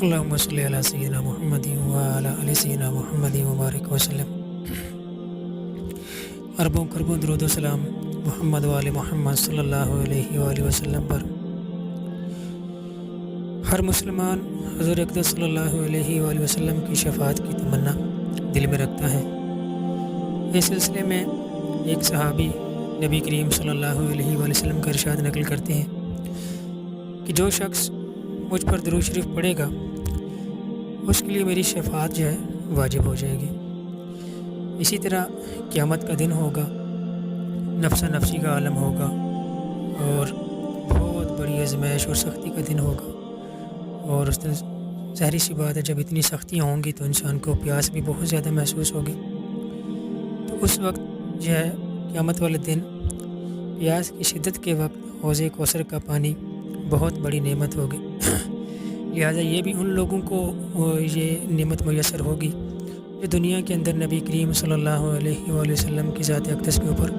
اللہم صلی علی سیدنا محمد وعلی آل سیدنا محمد وبارک وسلم۔ اربوں کربوں درود و سلام محمد وآل محمد صلی اللہ علیہ وآلہ وسلم پر۔ ہر مسلمان حضور اقدس صلی اللہ علیہ وآلہ وسلم کی شفاعت کی تمنا دل میں رکھتا ہے۔ اس سلسلے میں ایک صحابی نبی کریم صلی اللہ علیہ وآلہ وسلم کا ارشاد نقل کرتے ہیں کہ جو شخص مجھ پر درود شریف پڑھے گا اس کے لیے میری شفاعت جو ہے واجب ہو جائے گی۔ اسی طرح قیامت کا دن ہوگا، نفسہ نفسی کا عالم ہوگا اور بہت بڑی آزمائش اور سختی کا دن ہوگا، اور اس دن ظاہری سی بات ہے جب اتنی سختیاں ہوں گی تو انسان کو پیاس بھی بہت زیادہ محسوس ہوگی۔ تو اس وقت جو ہے قیامت والے دن پیاس کی شدت کے وقت حوض کوثر کا پانی بہت بڑی نعمت ہوگی، لہٰذا یہ بھی ان لوگوں کو یہ نعمت میسر ہوگی جو دنیا کے اندر نبی کریم صلی اللہ علیہ وآلہ وسلم کی ذات اقدس کے اوپر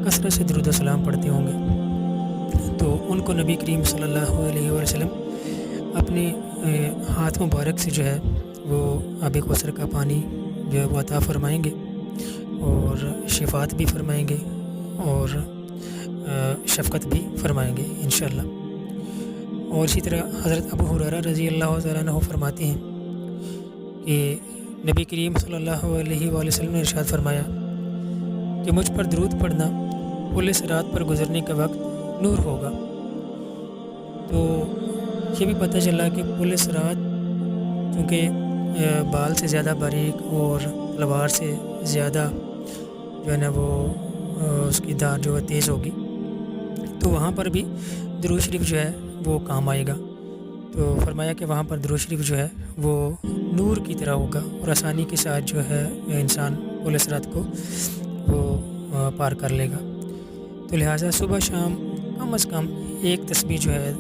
کثرت سے درود و سلام پڑھتے ہوں گے، تو ان کو نبی کریم صلی اللہ علیہ وآلہ وسلم اپنے ہاتھ مبارک سے جو ہے وہ آب کوثر کا پانی جو ہے وہ عطا فرمائیں گے اور شفاعت بھی فرمائیں گے اور شفقت بھی فرمائیں گے انشاءاللہ۔ اور اسی طرح حضرت ابو ہریرہ رضی اللہ تعالیٰ عنہ فرماتے ہیں کہ نبی کریم صلی اللہ علیہ وآلہ وسلم نے ارشاد فرمایا کہ مجھ پر درود پڑھنا پل صراط پر گزرنے کا وقت نور ہوگا۔ تو یہ بھی پتہ چلا کہ پل صراط چونکہ بال سے زیادہ باریک اور تلوار سے زیادہ جو ہے نا وہ اس کی دار جو ہے تیز ہوگی، تو وہاں پر بھی درود شریف جو ہے وہ کام آئے گا۔ تو فرمایا کہ وہاں پر درود شریف جو ہے وہ نور کی طرح ہوگا اور آسانی کے ساتھ جو ہے انسان پل صراط کو وہ پار کر لے گا۔ تو لہٰذا صبح شام کم از کم ایک تسبیح جو ہے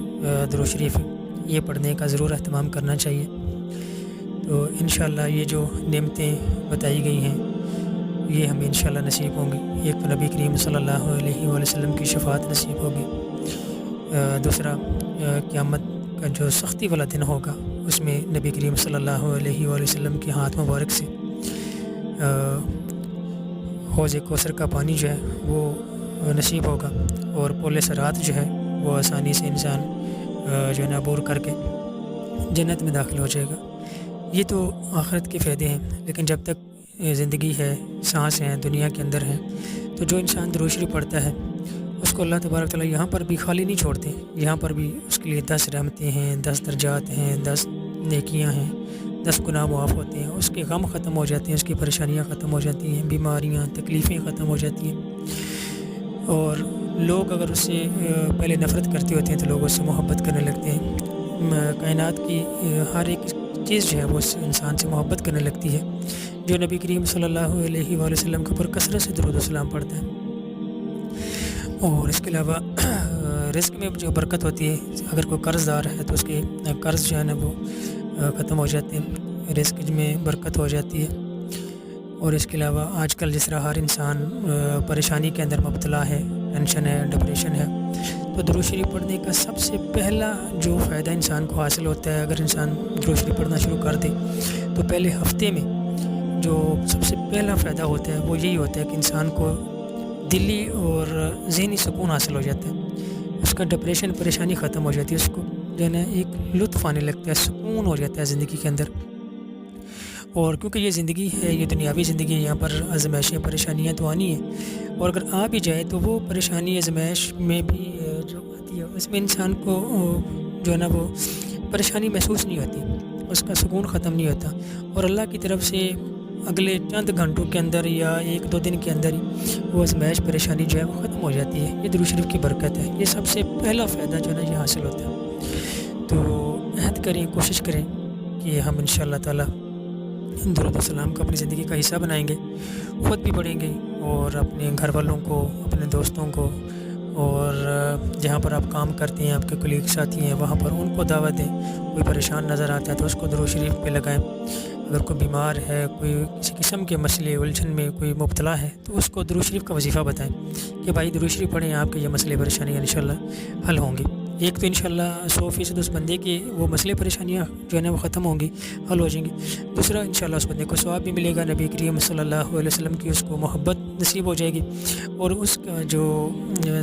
درود شریف یہ پڑھنے کا ضرور اہتمام کرنا چاہیے۔ تو انشاءاللہ یہ جو نعمتیں بتائی گئی ہیں یہ ہمیں انشاءاللہ نصیب ہوں گی۔ ایک تو نبی کریم صلی اللہ علیہ وآلہ وسلم کی شفاعت نصیب ہوگی، دوسرا قیامت کا جو سختی والا دن ہوگا اس میں نبی کریم صلی اللہ علیہ وآلہ وسلم کے ہاتھ مبارک سے حوض کوثر کا پانی جو ہے وہ نصیب ہوگا اور پل صراط جو ہے وہ آسانی سے انسان جو ہے نا عبور کر کے جنت میں داخل ہو جائے گا۔ یہ تو آخرت کے فائدے ہیں، لیکن جب تک زندگی ہے، سانس ہیں، دنیا کے اندر ہیں، تو جو انسان درود شریف پڑھتا ہے اس کو اللہ تبارک تعالیٰ یہاں پر بھی خالی نہیں چھوڑتے، یہاں پر بھی اس کے لیے 10 رحمتیں ہیں، 10 درجات ہیں، 10 نیکیاں ہیں، 10 گناہ معاف ہوتے ہیں، اس کے غم ختم ہو جاتے ہیں، اس کی پریشانیاں ختم ہو جاتی ہیں، بیماریاں تکلیفیں ختم ہو جاتی ہیں، اور لوگ اگر اس سے پہلے نفرت کرتے ہوتے ہیں تو لوگ اس سے محبت کرنے لگتے ہیں۔ کائنات کی ہر ایک چیز جو ہے وہ اس انسان سے محبت کرنے لگتی ہے جو نبی کریم صلی اللہ علیہ وآلہ وسلم کے اوپر کثرت سے درود و سلام پڑھتا ہے۔ اور اس کے علاوہ رزق میں جو برکت ہوتی ہے، اگر کوئی قرض دار ہے تو اس کے قرض جو ہے نا وہ ختم ہو جاتے ہیں، رزق میں برکت ہو جاتی ہے۔ اور اس کے علاوہ آج کل جس طرح ہر انسان پریشانی کے اندر مبتلا ہے، ٹینشن ہے، ڈپریشن ہے، تو درود شریف پڑھنے کا سب سے پہلا جو فائدہ انسان کو حاصل ہوتا ہے اگر انسان درود شریف پڑھنا شروع کر دے تو پہلے ہفتے میں جو سب سے پہلا فائدہ ہوتا ہے وہ یہی ہوتا ہے کہ انسان کو دلی اور ذہنی سکون حاصل ہو جاتا ہے، اس کا ڈپریشن پریشانی ختم ہو جاتی ہے، اس کو جو ہے نا ایک لطف آنے لگتا ہے، سکون ہو جاتا ہے زندگی کے اندر۔ اور کیونکہ یہ زندگی ہے، یہ دنیاوی زندگی ہے، یہاں پر آزمائشیں پریشانیاں تو آنی ہیں، اور اگر آ بھی جائے تو وہ پریشانی آزمائش میں بھی جو آتی ہے اس میں انسان کو جو ہے نا وہ پریشانی محسوس نہیں ہوتی، اس کا سکون ختم نہیں ہوتا، اور اللہ کی طرف سے اگلے چند گھنٹوں کے اندر یا 1-2 دن کے اندر ہی وہ آزمائش پریشانی جو ہے وہ ختم ہو جاتی ہے۔ یہ درود شریف کی برکت ہے، یہ سب سے پہلا فائدہ جو ہے نا یہ حاصل ہوتا ہے۔ تو عہد کریں، کوشش کریں کہ ہم انشاءاللہ تعالیٰ درود و سلام کو اپنی زندگی کا حصہ بنائیں گے، خود بھی پڑھیں گے اور اپنے گھر والوں کو، اپنے دوستوں کو، اور جہاں پر آپ کام کرتے ہیں، آپ کے کولیگ ساتھی ہیں، وہاں پر ان کو دعوت دیں۔ کوئی پریشان نظر آتا ہے تو اس کو درود شریف پہ لگائیں، اگر کوئی بیمار ہے، کوئی کسی قسم کے مسئلے الجھن میں کوئی مبتلا ہے تو اس کو درود شریف کا وظیفہ بتائیں کہ بھائی درود شریف پڑھیں، آپ کے یہ مسئلے پریشانیاں انشاءاللہ حل ہوں گی۔ ایک تو انشاءاللہ 100% اس بندے کی وہ مسئلے پریشانیاں جو ہے نا وہ ختم ہوں گی، حل ہو جائیں گی۔ دوسرا انشاءاللہ اس بندے کو ثواب بھی ملے گا، نبی کریم صلی اللہ علیہ وسلم کی اس کو محبت نصیب ہو جائے گی، اور اس کا جو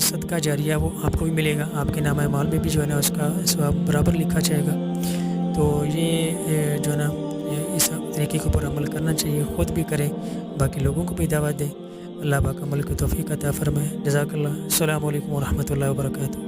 صدقہ جاریہ وہ آپ کو بھی ملے گا، آپ کے نامہ اعمال میں بھی جو ہے نا اس کا ثواب برابر لکھا جائے گا۔ تو یہ جو ہے نا اس طریقے کے اوپر عمل کرنا چاہیے، خود بھی کریں، باقی لوگوں کو بھی دعوت دیں۔ اللہ پاک عمل کی توفیق عطا فرمائے۔ جزاک اللہ۔ السلام علیکم ورحمۃ اللہ وبرکاتہ۔